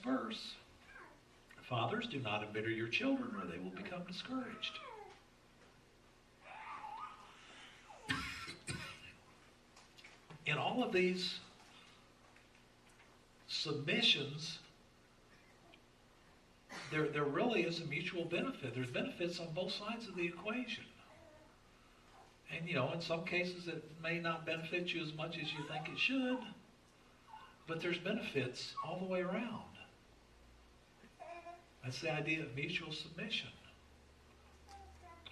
next verse. Fathers, do not embitter your children, or they will become discouraged. In all of these submissions, there really is a mutual benefit. There's benefits on both sides of the equation. And, in some cases it may not benefit you as much as you think it should, but there's benefits all the way around. That's the idea of mutual submission.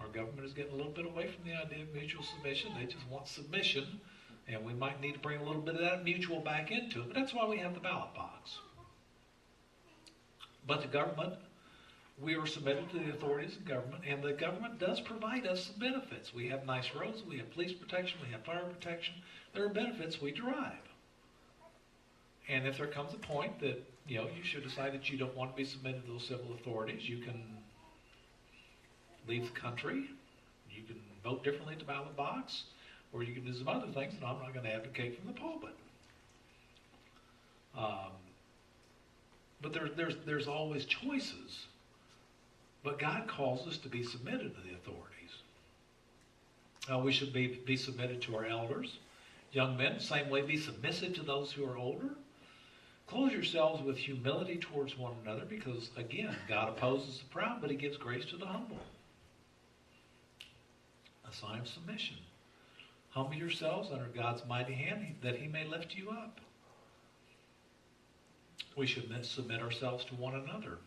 Our government is getting a little bit away from the idea of mutual submission. They just want submission, and we might need to bring a little bit of that mutual back into it. But that's why we have the ballot box. But the government, we are submitted to the authorities of government, and the government does provide us some benefits. We have nice roads, we have police protection, we have fire protection. There are benefits we derive. And if there comes a point that, you should decide that you don't want to be submitted to those civil authorities, you can leave the country, you can vote differently at the ballot box, or you can do some other things that I'm not going to advocate from the pulpit. But there's always choices. But God calls us to be submitted to the authorities. We should be submitted to our elders. Young men, same way, be submissive to those who are older. Clothe yourselves with humility towards one another, because, again, God opposes the proud, but he gives grace to the humble. A sign of submission. Humble yourselves under God's mighty hand, that he may lift you up. We should submit ourselves to one another.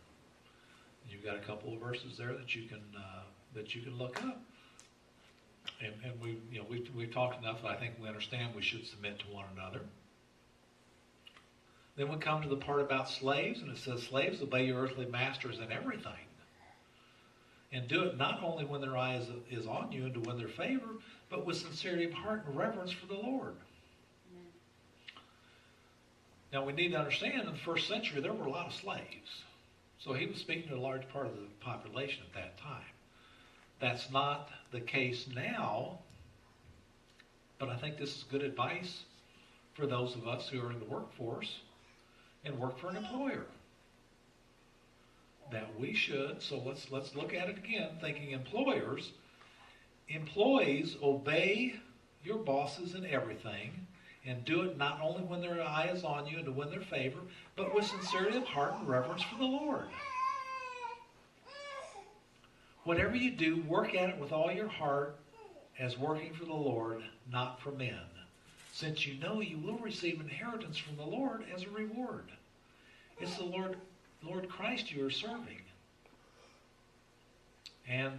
You've got a couple of verses there that you can look up. And we've talked enough that I think we understand we should submit to one another. Then we come to the part about slaves, and it says, slaves, obey your earthly masters in everything. And do it not only when their eye is on you and to win their favor, but with sincerity of heart and reverence for the Lord. Amen. Now we need to understand, in the first century there were a lot of slaves. So he was speaking to a large part of the population at that time. That's not the case now, but I think this is good advice for those of us who are in the workforce and work for an employer. That we should, so let's look at it again, thinking employees, obey your bosses in everything, and do it not only when their eye is on you and to win their favor, but with sincerity of heart and reverence for the Lord. Whatever you do, work at it with all your heart as working for the Lord, not for men, since you know you will receive inheritance from the Lord as a reward. It's the Lord Christ you are serving. And